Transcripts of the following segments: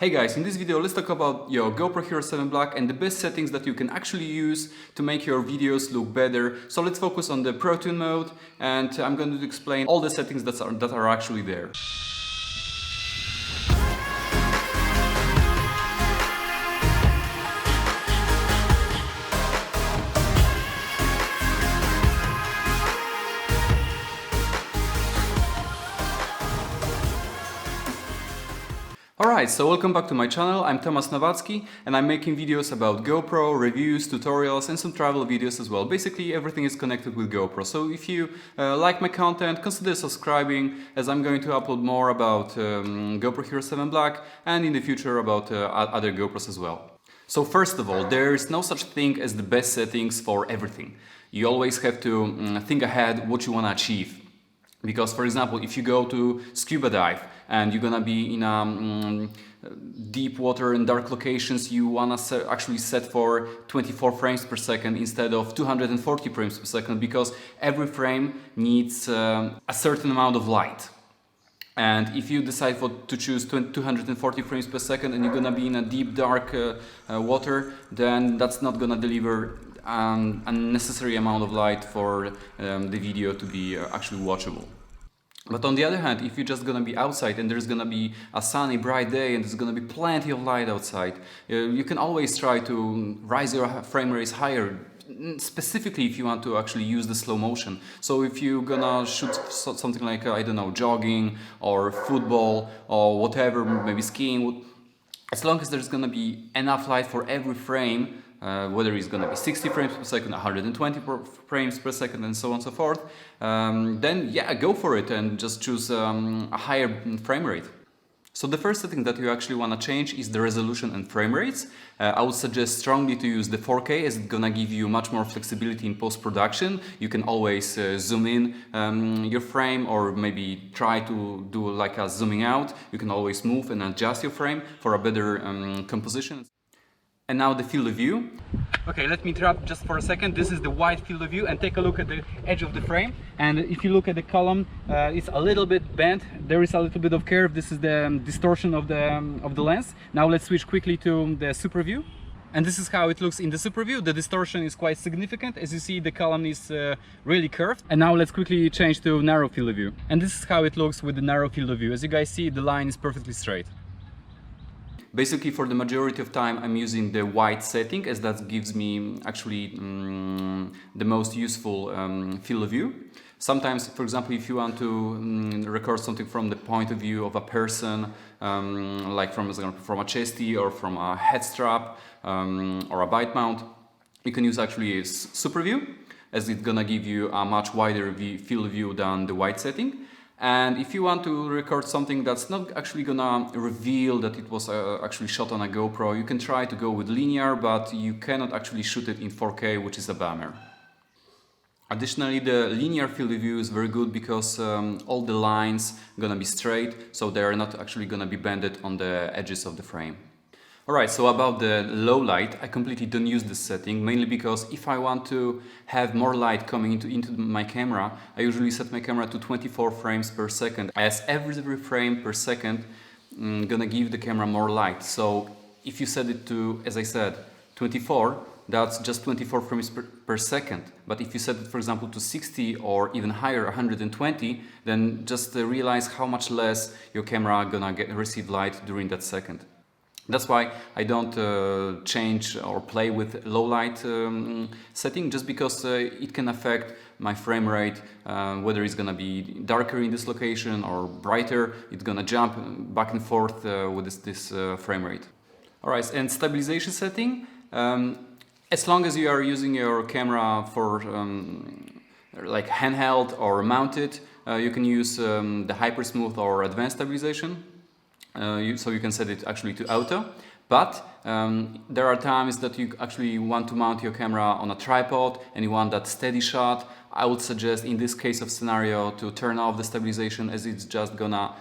Hey guys, in this video let's talk about your GoPro Hero 7 Black and the best settings that you can actually use to make your videos look better. So let's focus on the Protune mode, and I'm going to explain all the settings that are actually there. Alright, so welcome back to my channel. I'm Tomasz Nowacki and I'm making videos about GoPro, reviews, tutorials and some travel videos as well. Basically everything is connected with GoPro. So if you like my content, consider subscribing, as I'm going to upload more about GoPro Hero 7 Black and in the future about other GoPros as well. So first of all, there is no such thing as the best settings for everything. You always have to think ahead what you want to achieve. Because, for example, if you go to scuba dive and you're gonna be in deep water and dark locations, you wanna actually set for 24 frames per second instead of 240 frames per second, because every frame needs a certain amount of light. And if you decide to choose 240 frames per second and you're gonna be in a deep dark water, then that's not gonna deliver an unnecessary amount of light for the video to be actually watchable. But on the other hand, if you're just gonna be outside and there's gonna be a sunny bright day and there's gonna be plenty of light outside, you can always try to raise your frame rates higher, specifically if you want to actually use the slow motion. So if you're gonna shoot something like, I don't know, jogging or football or whatever, maybe skiing, as long as there's gonna be enough light for every frame, whether it's going to be 60 frames per second, 120 frames per second and so on and so forth, then yeah, go for it and just choose a higher frame rate. So the first setting that you actually want to change is the resolution and frame rates. I would suggest strongly to use the 4K, as it's gonna give you much more flexibility in post-production. You can always zoom in your frame, or maybe try to do like a zooming out. You can always move and adjust your frame for a better composition. And now the field of view. Okay, let me interrupt just for a second. This is the wide field of view, and take a look at the edge of the frame. And if you look at the column, it's a little bit bent. There is a little bit of curve. This is the distortion of the lens. Now let's switch quickly to the super view. And this is how it looks in the super view. The distortion is quite significant. As you see, the column is really curved. And now let's quickly change to narrow field of view. And this is how it looks with the narrow field of view. As you guys see, the line is perfectly straight. Basically, for the majority of time, I'm using the wide setting, as that gives me actually the most useful field of view. Sometimes, for example, if you want to record something from the point of view of a person, like from a chesty or from a head strap or a bite mount, you can use actually a super view, as it's gonna give you a much wider field of view than the wide setting. And if you want to record something that's not actually gonna reveal that it was actually shot on a GoPro, you can try to go with linear, but you cannot actually shoot it in 4K, which is a bummer. Additionally, the linear field of view is very good because all the lines are gonna be straight, so they are not actually gonna be bended on the edges of the frame. Alright, so about the low light, I completely don't use this setting, mainly because if I want to have more light coming into my camera, I usually set my camera to 24 frames per second, as every frame per second gonna give the camera more light. So if you set it to, as I said, 24, that's just 24 frames per second. But if you set it, for example, to 60 or even higher, 120, then just realize how much less your camera gonna receive light during that second. That's why I don't change or play with low light setting, just because it can affect my frame rate, whether it's gonna be darker in this location or brighter. It's gonna jump back and forth with this frame rate. Alright, and stabilization setting, as long as you are using your camera for like handheld or mounted, you can use the hyper smooth or advanced stabilization. So you can set it actually to auto, but there are times that you actually want to mount your camera on a tripod and you want that steady shot. I would suggest in this case of scenario to turn off the stabilization, as it's just gonna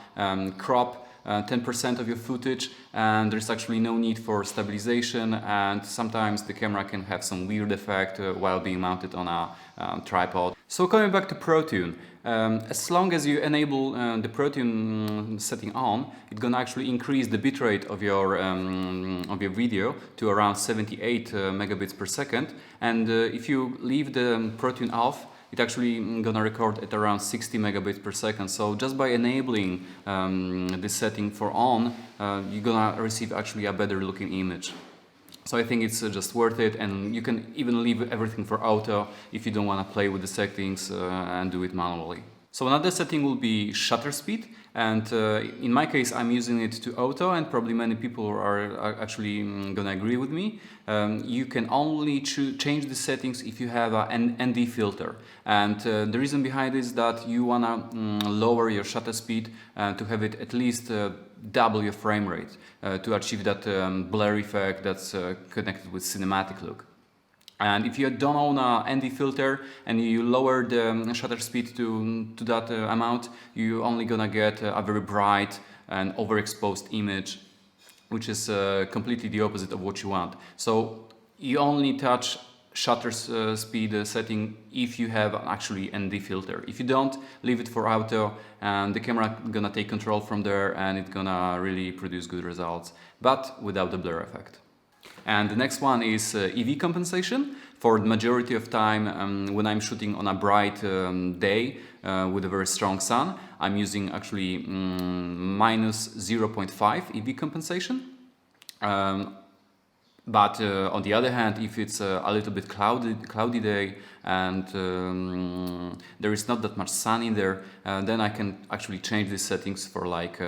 crop 10% of your footage, and there's actually no need for stabilization, and sometimes the camera can have some weird effect while being mounted on a tripod. So coming back to Protune, as long as you enable the Protune setting on, it's gonna actually increase the bitrate of your video to around 78 megabits per second. And if you leave the Protune off, it's actually gonna record at around 60 megabits per second. So just by enabling this setting for on, you're gonna receive actually a better looking image. So I think it's just worth it, and you can even leave everything for auto if you don't want to play with the settings and do it manually. So another setting will be shutter speed, and in my case I'm using it to auto, and probably many people are actually gonna agree with me. You can only change the settings if you have an ND filter, and the reason behind it is that you wanna lower your shutter speed to have it at least double your frame rate to achieve that blur effect that's connected with cinematic look. And if you don't own a ND filter and you lower the shutter speed to that amount, you're only gonna get a very bright and overexposed image, which is completely the opposite of what you want. So you only touch shutter speed setting if you have actually ND filter. If you don't, leave it for auto, and the camera gonna take control from there, and it's gonna really produce good results, but without the blur effect. And the next one is EV compensation. For the majority of time when I'm shooting on a bright day with a very strong sun, I'm using actually minus 0.5 EV compensation. But on the other hand, if it's a little bit cloudy day and there is not that much sun in there, then I can actually change these settings for like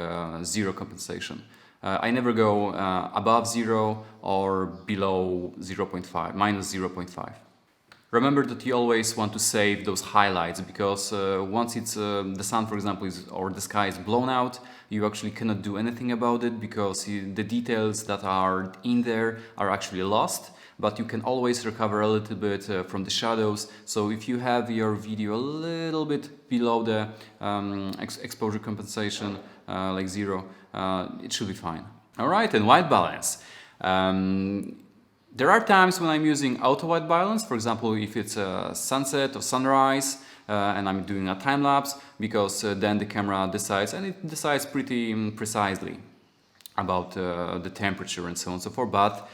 zero compensation. I never go above 0 or below 0.5, minus 0.5. Remember that you always want to save those highlights, because once it's the sun, for example, or the sky is blown out, you actually cannot do anything about it, because the details that are in there are actually lost. But you can always recover a little bit from the shadows. So if you have your video a little bit below the exposure compensation, like 0, it should be fine. All right, and white balance. There are times when I'm using auto white balance, for example, if it's a sunset or sunrise and I'm doing a time lapse, because then the camera decides, and it decides pretty precisely about the temperature and so on and so forth. But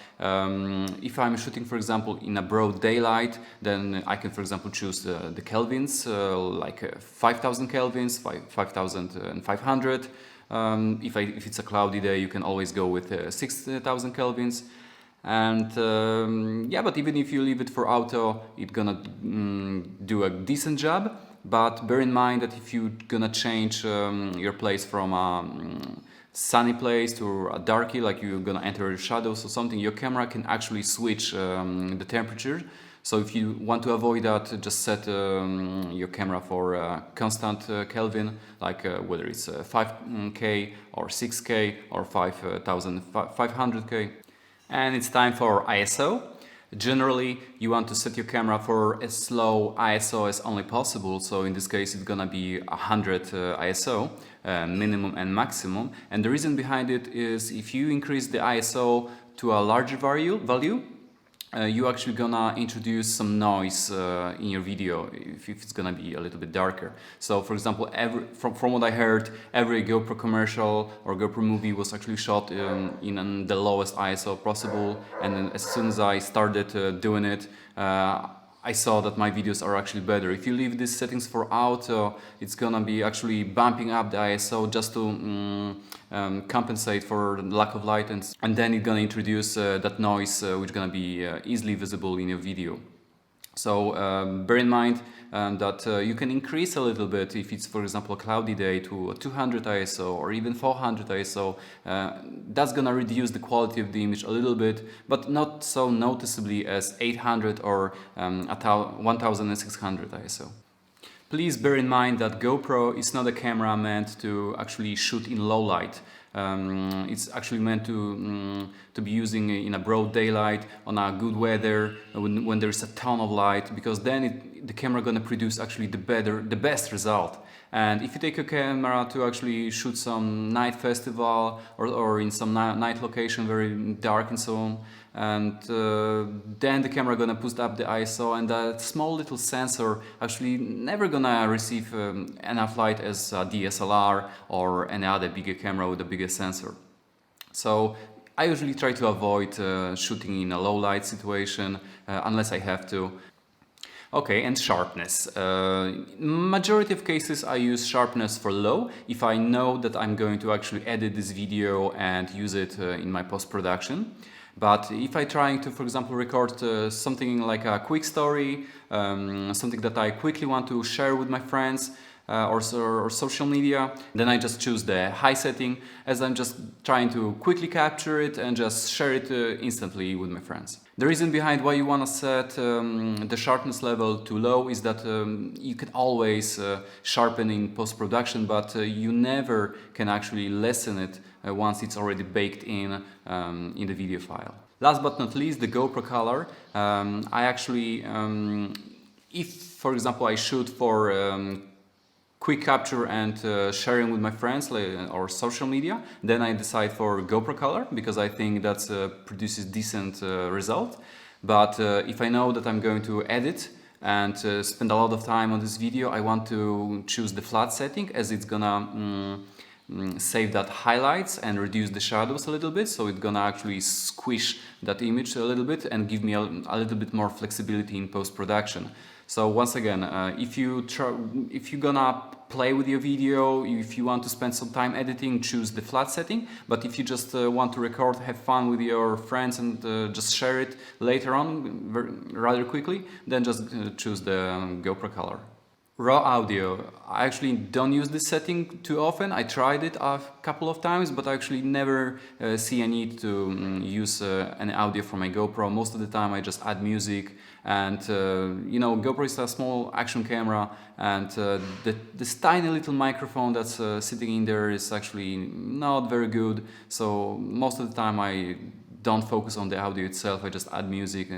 if I'm shooting, for example, in a broad daylight, then I can, for example, choose the kelvins, like 5000 kelvins, 5500. If it's a cloudy day, you can always go with 6000 kelvins. And yeah, but even if you leave it for auto, it's gonna do a decent job. But bear in mind that if you're gonna change your place from a sunny place to a darky, like you're gonna enter shadows or something, your camera can actually switch the temperature. So if you want to avoid that, just set your camera for constant Kelvin, like whether it's 5K or 6K or 5500K. And it's time for ISO. Generally, you want to set your camera for as low ISO as only possible. So in this case, it's gonna be 100 ISO, minimum and maximum. And the reason behind it is if you increase the ISO to a larger value, you actually gonna introduce some noise in your video if it's gonna be a little bit darker. So for example, from what I heard, every GoPro commercial or GoPro movie was actually shot in the lowest ISO possible, and then as soon as I started doing it, I saw that my videos are actually better. If you leave these settings for auto, it's gonna be actually bumping up the ISO just to compensate for the lack of light, and then it's gonna introduce that noise which is gonna be easily visible in your video. So bear in mind that you can increase a little bit if it's, for example, a cloudy day to 200 ISO or even 400 ISO. That's gonna reduce the quality of the image a little bit, but not so noticeably as 800 or 1600 ISO. Please bear in mind that GoPro is not a camera meant to actually shoot in low light. It's actually meant to be using in a broad daylight, on a good weather, when there's a ton of light, because then the camera gonna produce actually the best result. And if you take a camera to actually shoot some night festival or in some night location, very dark and so on, and then the camera gonna push up the ISO, and that small little sensor actually never gonna receive enough light as a DSLR or any other bigger camera with a bigger sensor. So I usually try to avoid shooting in a low light situation unless I have to. Okay, and sharpness. Majority of cases I use sharpness for low if I know that I'm going to actually edit this video and use it in my post-production. But if I'm trying to, for example, record something like a quick story, something that I quickly want to share with my friends or social media, then I just choose the high setting, as I'm just trying to quickly capture it and just share it instantly with my friends. The reason behind why you want to set the sharpness level to low is that you can always sharpen in post-production, but you never can actually lessen it once it's already baked in the video file. Last but not least, the GoPro color. I actually, if for example I shoot for quick capture and sharing with my friends or social media, then I decide for GoPro color because I think that produces decent result. But if I know that I'm going to edit and spend a lot of time on this video, I want to choose the flat setting, as it's gonna save that highlights and reduce the shadows a little bit, so it's gonna actually squish that image a little bit and give me a little bit more flexibility in post-production. So once again, if you're gonna play with your video, if you want to spend some time editing, choose the flat setting. But if you just want to record, have fun with your friends and just share it later on rather quickly, then just choose the GoPro color. Raw audio. I actually don't use this setting too often. I tried it a couple of times, but I actually never see a need to use any audio from my GoPro. Most of the time I just add music, and you know, GoPro is a small action camera, and this tiny little microphone that's sitting in there is actually not very good. So most of the time I don't focus on the audio itself, I just add music.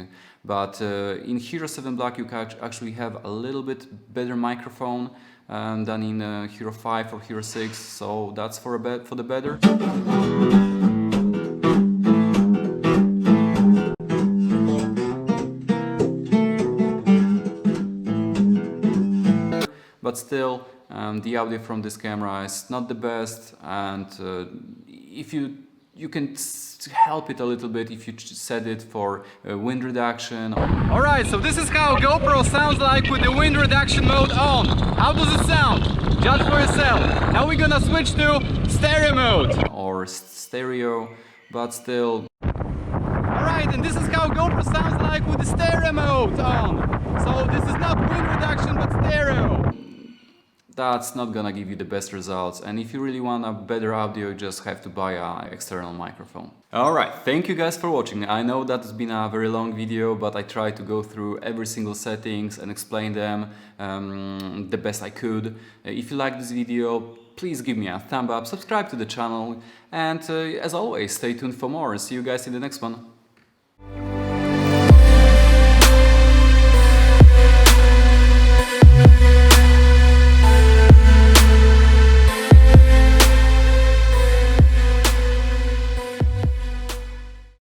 But in Hero 7 Black you can actually have a little bit better microphone than in Hero 5 or Hero 6, so that's for the better. But still, the audio from this camera is not the best, and if you can help it a little bit if you set it for wind reduction. Alright, so this is how GoPro sounds like with the wind reduction mode on. How does it sound? Judge for yourself. Now we're gonna switch to stereo mode. Or stereo, but still. Alright, and this is how GoPro sounds like with the stereo mode on. So this is not wind reduction, but stereo. That's not gonna give you the best results, and if you really want a better audio, you just have to buy an external microphone. Alright, thank you guys for watching. I know that has been a very long video, but I tried to go through every single settings and explain them the best I could. If you like this video, please give me a thumb up, subscribe to the channel, and as always, stay tuned for more. See you guys in the next one.